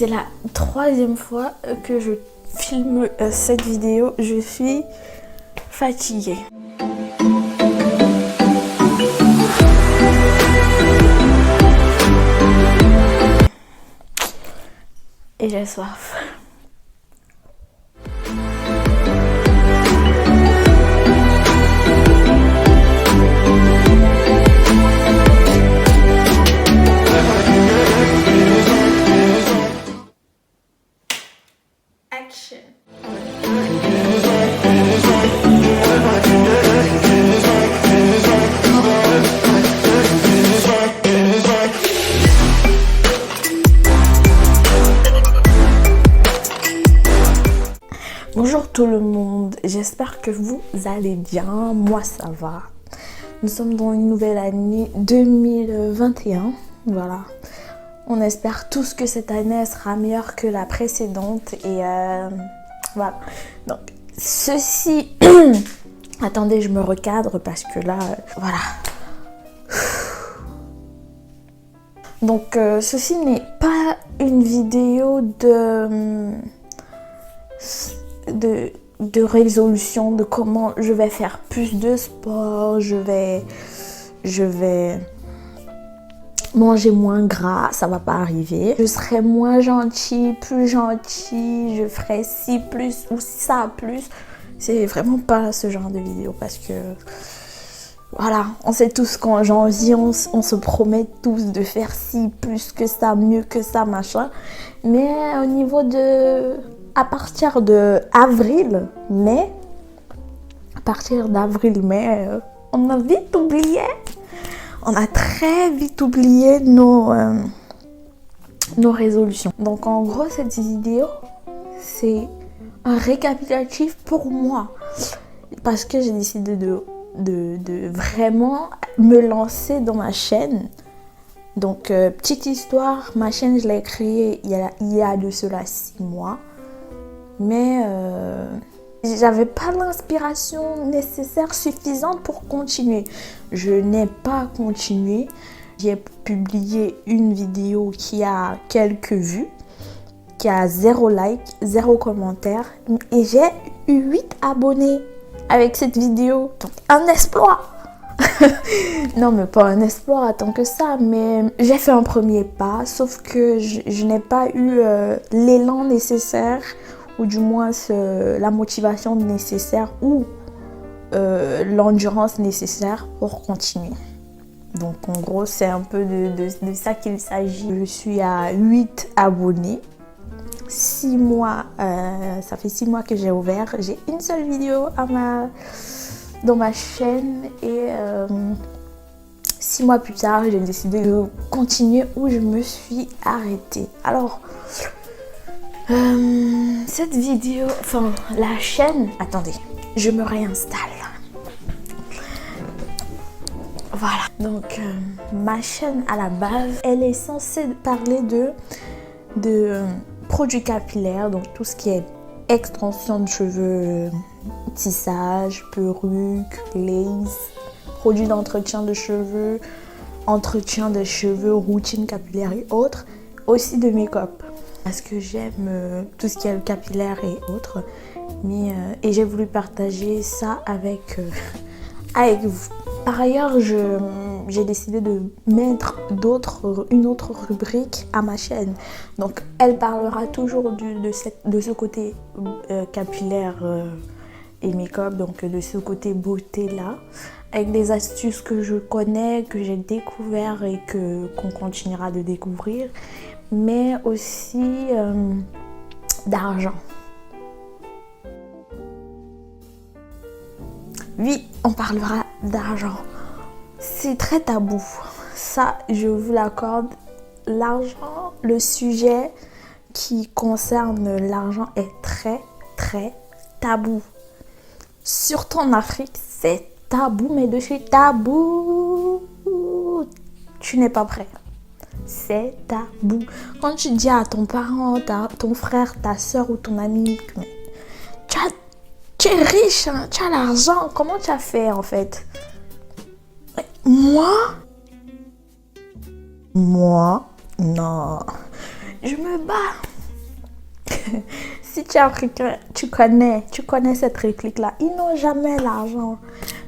C'est la troisième fois que je filme cette vidéo. Je suis fatiguée. Et j'ai soif. Action. Bonjour tout le monde, j'espère que vous allez bien, moi ça va. Nous sommes dans une nouvelle année 2021, voilà. On espère tous que cette année sera meilleure que la précédente et voilà. Donc ceci, attendez je me recadre parce que là, voilà. Donc ceci n'est pas une vidéo de résolution de comment je vais faire plus de sport, je vais manger moins gras, ça va pas arriver. Je serai moins gentille, plus gentille, je ferai ci plus ou ça plus. C'est vraiment pas ce genre de vidéo parce que voilà, on sait tous qu'en janvier, on se promet tous de faire ci, plus que ça, mieux que ça, machin. Mais au niveau de... à partir de avril, mai, on a vite oublié. On a très vite oublié nos résolutions. Donc en gros, cette vidéo, c'est un récapitulatif pour moi. Parce que j'ai décidé de vraiment me lancer dans ma chaîne. Donc petite histoire, ma chaîne je l'ai créée il y a de cela 6 mois. Mais j'avais pas l'inspiration nécessaire, suffisante pour continuer. Je n'ai pas continué. J'ai publié une vidéo qui a quelques vues, qui a 0 like, 0 commentaire. Et j'ai eu 8 abonnés avec cette vidéo. Donc un exploit. Non mais pas un exploit tant que ça, mais j'ai fait un premier pas, sauf que je n'ai pas eu l'élan nécessaire, ou du moins la motivation nécessaire ou l'endurance nécessaire pour continuer. Donc en gros c'est un peu de ça qu'il s'agit. Je suis à 8 abonnés. 6 mois, ça fait 6 mois que j'ai ouvert. J'ai une seule vidéo dans ma chaîne et 6 mois plus tard j'ai décidé de continuer où je me suis arrêtée. Alors cette vidéo, enfin la chaîne, attendez, je me réinstalle. Voilà, donc ma chaîne à la base, elle est censée parler de produits capillaires, donc tout ce qui est extension de cheveux, tissage, perruque, lace, produits d'entretien de cheveux, routine capillaire et autres, aussi de make-up. Parce que j'aime tout ce qui est capillaire et autres. Et j'ai voulu partager ça avec vous. Par ailleurs, j'ai décidé de mettre une autre rubrique à ma chaîne. Donc, elle parlera toujours de ce côté capillaire et make-up, donc de ce côté beauté-là, avec des astuces que je connais, que j'ai découvert et qu'on continuera de découvrir, mais aussi d'argent. Oui, on parlera d'argent. C'est très tabou. Ça, je vous l'accorde. L'argent, le sujet qui concerne l'argent est très, très tabou. Surtout en Afrique, c'est tabou, mais de chez tabou. Tu n'es pas prêt. C'est tabou. Quand tu dis à ton parent, ton frère, ta soeur ou ton ami, tu es riche, hein, tu as l'argent, comment tu as fait en fait? Moi, non. Je me bats. Si tu es africain, tu connais cette réplique-là. Ils n'ont jamais l'argent.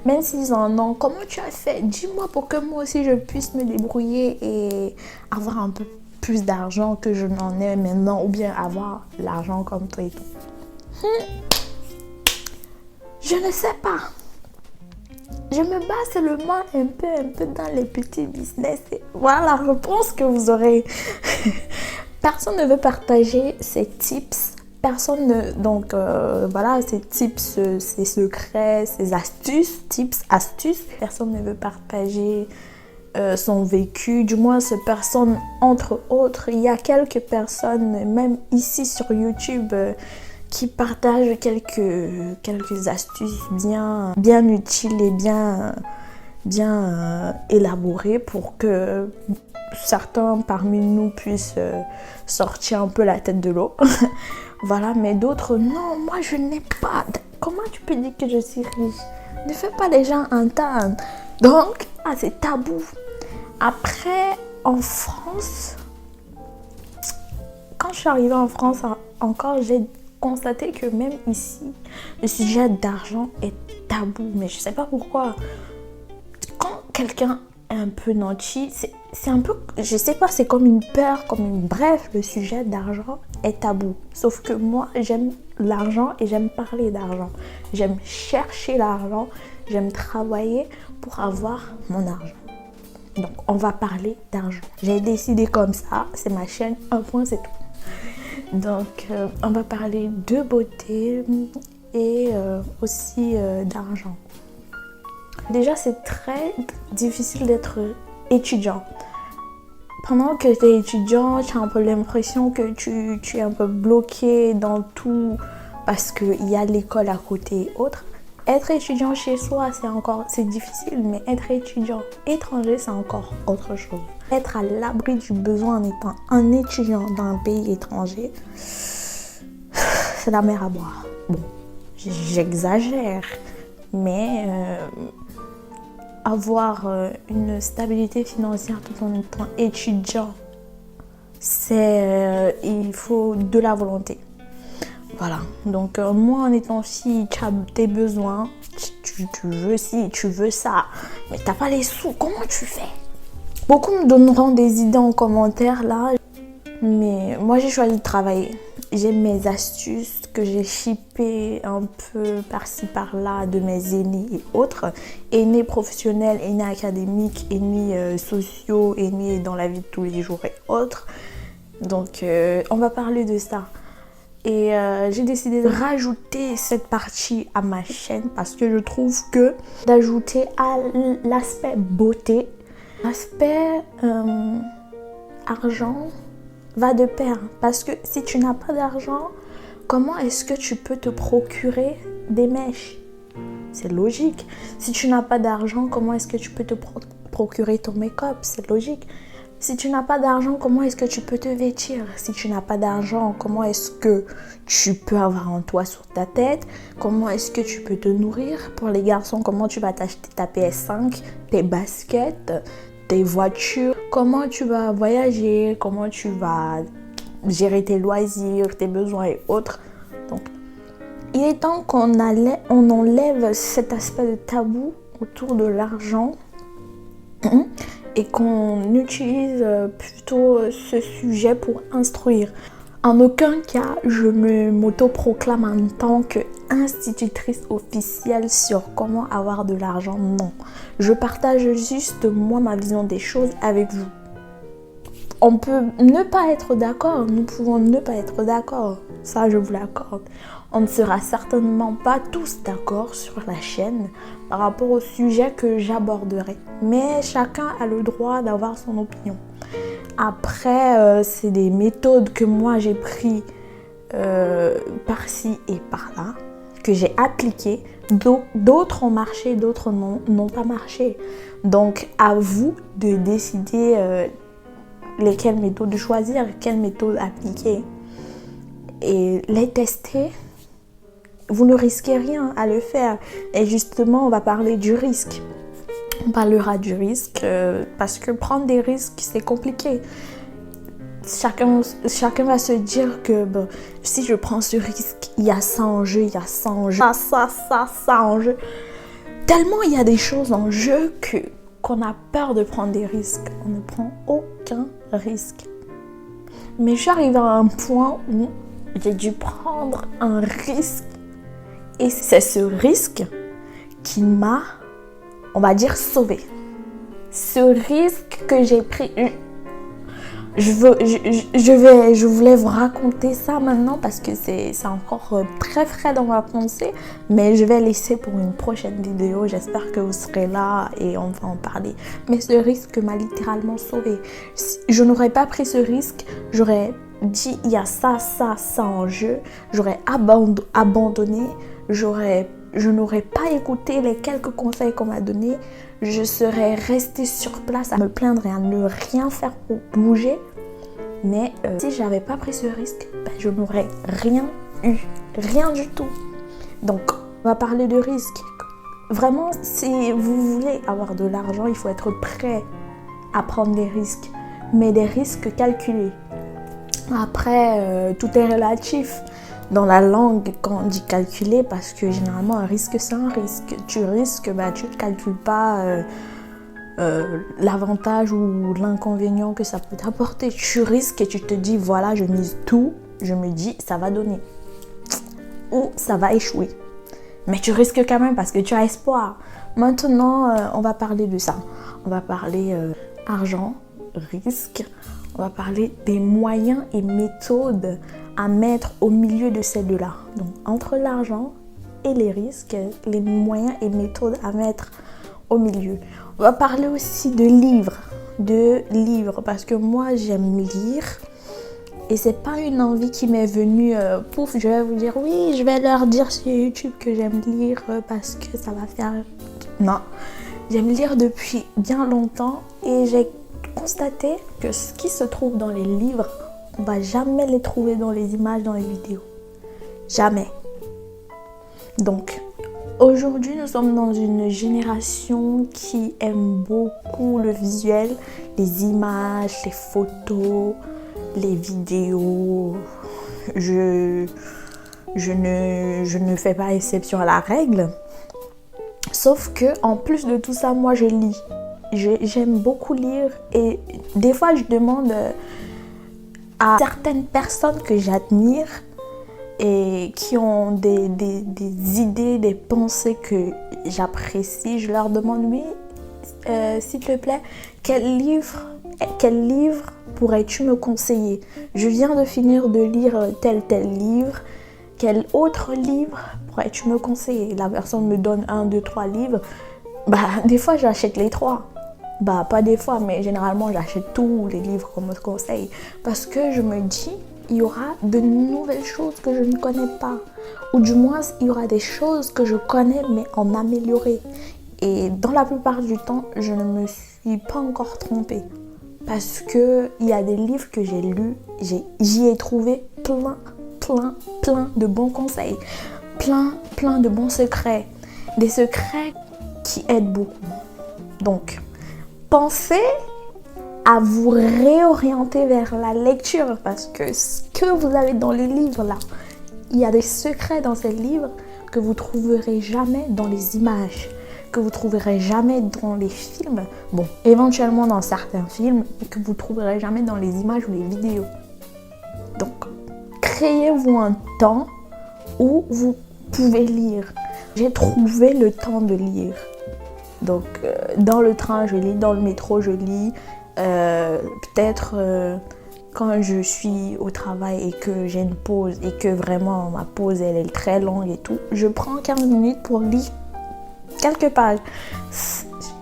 Même s'ils en ont, comment tu as fait? Dis-moi pour que moi aussi je puisse me débrouiller et avoir un peu plus d'argent que je n'en ai maintenant, ou bien avoir l'argent comme toi et tout. Je ne sais pas. Je me base seulement un peu dans les petits business. Et voilà la réponse que vous aurez. Personne ne veut partager ses tips. Personne ne... Donc, voilà, ses tips, ses secrets, ses astuces. Tips, astuces. Personne ne veut partager son vécu. Du moins, ces personnes, entre autres. Il y a quelques personnes, même ici sur YouTube... qui partagent quelques astuces bien utiles et bien élaborées pour que certains parmi nous puissent sortir un peu la tête de l'eau. Voilà, mais d'autres, non, moi je n'ai pas. Comment tu peux dire que je suis riche? Ne fais pas les gens entendre. Donc, c'est tabou. Après, en France, quand je suis arrivée en France encore, j'ai constater que même ici, le sujet d'argent est tabou. Mais je sais pas pourquoi. Quand quelqu'un est un peu nanti, c'est un peu, je sais pas, c'est comme une peur, comme une... Bref, le sujet d'argent est tabou. Sauf que moi, j'aime l'argent et j'aime parler d'argent. J'aime chercher l'argent, j'aime travailler pour avoir mon argent. Donc, on va parler d'argent. J'ai décidé comme ça, c'est ma chaîne, un point, c'est tout. Donc, on va parler de beauté et aussi d'argent. Déjà, c'est très difficile d'être étudiant. Pendant que tu es étudiant, tu as un peu l'impression que tu es un peu bloqué dans tout parce qu'il y a l'école à côté et autres. Être étudiant chez soi, c'est difficile, mais être étudiant étranger, c'est encore autre chose. Être à l'abri du besoin en étant un étudiant dans un pays étranger, c'est la mer à boire. Bon, j'exagère, mais avoir une stabilité financière tout en étant étudiant, il faut de la volonté. Voilà, donc moi en étant fille, tu as tes besoins, tu veux ci, tu veux ça, mais t'as pas les sous, comment tu fais? Beaucoup me donneront des idées en commentaire là, mais moi j'ai choisi de travailler. J'ai mes astuces que j'ai shippées un peu par-ci par-là de mes aînés et autres, aînés professionnels, aînés académiques, aînés sociaux, aînés dans la vie de tous les jours et autres. Donc on va parler de ça. Et j'ai décidé de rajouter cette partie à ma chaîne parce que je trouve que d'ajouter à l'aspect beauté, l'aspect argent va de pair. Parce que si tu n'as pas d'argent, comment est-ce que tu peux te procurer des mèches? C'est logique. Si tu n'as pas d'argent, comment est-ce que tu peux te procurer ton make-up? C'est logique. Si tu n'as pas d'argent, comment est-ce que tu peux te vêtir? Si tu n'as pas d'argent, comment est-ce que tu peux avoir un toit sur ta tête? Comment est-ce que tu peux te nourrir? Pour les garçons, comment tu vas t'acheter ta PS5, tes baskets, tes voitures? Comment tu vas voyager? Comment tu vas gérer tes loisirs, tes besoins et autres? Donc, il est temps qu'on enlève cet aspect de tabou autour de l'argent. Et qu'on utilise plutôt ce sujet pour instruire. En aucun cas, je m'auto-proclame en tant qu'institutrice officielle sur comment avoir de l'argent. Non. Je partage juste moi ma vision des choses avec vous. On peut ne pas être d'accord, nous pouvons ne pas être d'accord. Ça, je vous l'accorde. On ne sera certainement pas tous d'accord sur la chaîne par rapport au sujet que j'aborderai. Mais chacun a le droit d'avoir son opinion. Après, c'est des méthodes que moi j'ai prises par-ci et par-là, que j'ai appliquées. D'autres ont marché, d'autres n'ont pas marché. Donc, à vous de décider lesquelles méthodes choisir, quelles méthodes appliquer. Et les tester. Vous ne risquez rien à le faire. Et justement, on va parler du risque. On parlera du risque parce que prendre des risques, c'est compliqué. chacun va se dire que bon, si je prends ce risque, il y a ça en jeu, il y a ça en jeu, ça en jeu. Tellement il y a des choses en jeu qu'on a peur de prendre des risques. On ne prend aucun risque. Mais je suis arrivée à un point où j'ai dû prendre un risque. Et c'est ce risque qui m'a, on va dire, sauvée. Ce risque que j'ai pris... Je voulais vous raconter ça maintenant parce que c'est encore très frais dans ma pensée, mais je vais laisser pour une prochaine vidéo. J'espère que vous serez là et on va en parler. Mais ce risque m'a littéralement sauvée. Si je n'aurais pas pris ce risque, j'aurais dit il y a ça en jeu, j'aurais abandonné, je n'aurais pas écouté les quelques conseils qu'on m'a donnés. Je serais restée sur place à me plaindre et à ne rien faire pour bouger. Mais si je n'avais pas pris ce risque, je n'aurais rien eu. Rien du tout. Donc, on va parler de risque. Vraiment, si vous voulez avoir de l'argent, il faut être prêt à prendre des risques. Mais des risques calculés. Après, tout est relatif. Dans la langue, quand on dit calculer, parce que généralement un risque c'est un risque. Tu risques, tu ne calcules pas l'avantage ou l'inconvénient que ça peut t'apporter. Tu risques et tu te dis voilà, je mise tout, je me dis ça va donner ou ça va échouer. Mais tu risques quand même parce que tu as espoir. Maintenant, on va parler de ça. On va parler argent, risque. On va parler des moyens et méthodes à mettre au milieu de ces deux-là. Donc, entre l'argent et les risques, les moyens et méthodes à mettre au milieu. On va parler aussi de livres, parce que moi, j'aime lire. Et c'est pas une envie qui m'est venue, pouf, je vais vous dire, oui, je vais leur dire sur YouTube que j'aime lire parce que ça va faire... Non, j'aime lire depuis bien longtemps et j'ai constaté que ce qui se trouve dans les livres, on va jamais les trouver dans les images, dans les vidéos. Jamais. Donc, aujourd'hui, nous sommes dans une génération qui aime beaucoup le visuel, les images, les photos, les vidéos. Je ne fais pas exception à la règle. Sauf que, en plus de tout ça, moi, je lis. J'aime beaucoup lire et des fois, je demande à certaines personnes que j'admire et qui ont des idées, des pensées que j'apprécie, je leur demande, oui, s'il te plaît, quel livre pourrais-tu me conseiller? Je viens de finir de lire tel livre, quel autre livre pourrais-tu me conseiller? La personne me donne 1, 2, 3 livres, des fois j'achète les 3. Pas des fois, mais généralement j'achète tous les livres qu'on me conseille parce que je me dis il y aura de nouvelles choses que je ne connais pas, ou du moins il y aura des choses que je connais mais en amélioré. Et dans la plupart du temps, je ne me suis pas encore trompée parce que il y a des livres que j'ai lus, j'y ai trouvé plein de bons conseils, plein de bons secrets, des secrets qui aident beaucoup. Donc, pensez à vous réorienter vers la lecture parce que ce que vous avez dans les livres là, il y a des secrets dans ces livres que vous trouverez jamais dans les images, que vous trouverez jamais dans les films, bon, éventuellement dans certains films, mais que vous trouverez jamais dans les images ou les vidéos. Donc, créez-vous un temps où vous pouvez lire. J'ai trouvé le temps de lire. Donc, dans le train, je lis, dans le métro, je lis. Peut-être quand je suis au travail et que j'ai une pause et que vraiment ma pause elle est très longue et tout, je prends 15 minutes pour lire quelques pages.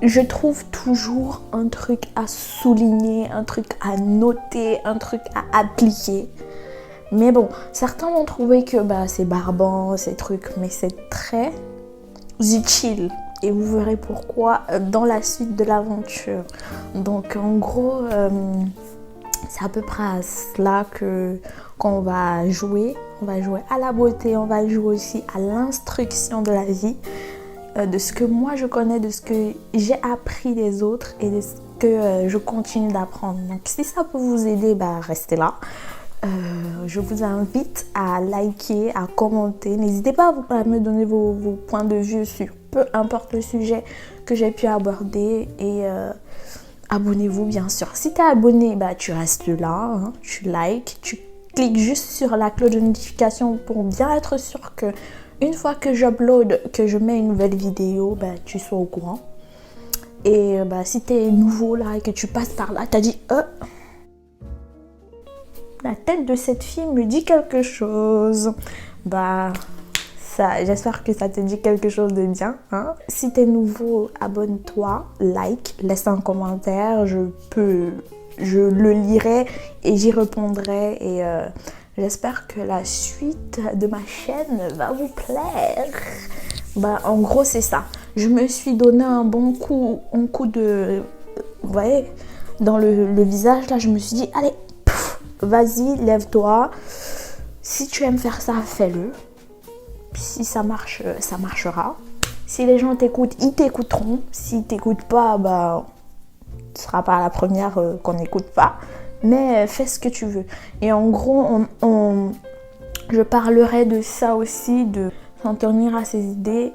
Je trouve toujours un truc à souligner, un truc à noter, un truc à appliquer. Mais bon, certains vont trouver que c'est barbant, ces trucs, mais c'est très utile. Et vous verrez pourquoi dans la suite de l'aventure. Donc en gros, c'est à peu près à cela qu'on va jouer. On va jouer à la beauté, on va jouer aussi à l'instruction de la vie. De ce que moi je connais, de ce que j'ai appris des autres et de ce que je continue d'apprendre. Donc si ça peut vous aider, restez là. Je vous invite à liker, à commenter. N'hésitez pas à me donner vos points de vue sur peu importe le sujet que j'ai pu aborder. Et abonnez-vous bien sûr. Si tu es abonné, tu restes là, hein, tu likes, tu cliques juste sur la cloche de notification pour bien être sûr que une fois que j'upload, que je mets une nouvelle vidéo, tu sois au courant. Et si tu es nouveau là et que tu passes par là, tu as dit la tête de cette fille me dit quelque chose. J'espère que ça te dit quelque chose de bien. Hein? Si tu es nouveau, abonne-toi, like, laisse un commentaire. Je le lirai et j'y répondrai. Et j'espère que la suite de ma chaîne va vous plaire. En gros, c'est ça. Je me suis donné un coup de... Vous voyez, dans le visage, là, je me suis dit, allez, vas-y, lève-toi. Si tu aimes faire ça, fais-le. Si ça marche, ça marchera. Si les gens t'écoutent, ils t'écouteront. S'ils t'écoutent pas, ce sera pas la première qu'on n'écoute pas. Mais fais ce que tu veux. Et en gros, je parlerai de ça aussi, de s'en tenir à ses idées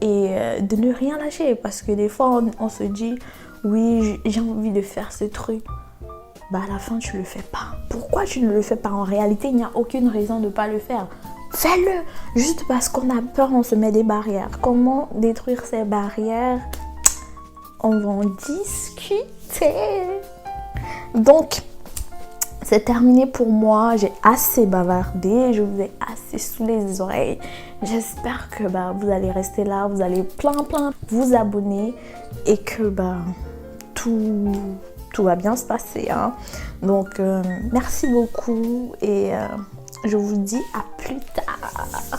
et de ne rien lâcher. Parce que des fois, on se dit, oui, j'ai envie de faire ce truc. À la fin, tu le fais pas. Pourquoi tu ne le fais pas? En réalité, il n'y a aucune raison de ne pas le faire. Fais-le! Juste parce qu'on a peur, on se met des barrières. Comment détruire ces barrières? On va en discuter. Donc, c'est terminé pour moi. J'ai assez bavardé. Je vous ai assez sous les oreilles. J'espère que vous allez rester là. Vous allez plein vous abonner. Et que tout va bien se passer. Hein. Donc, merci beaucoup. Et je vous dis à plus tard.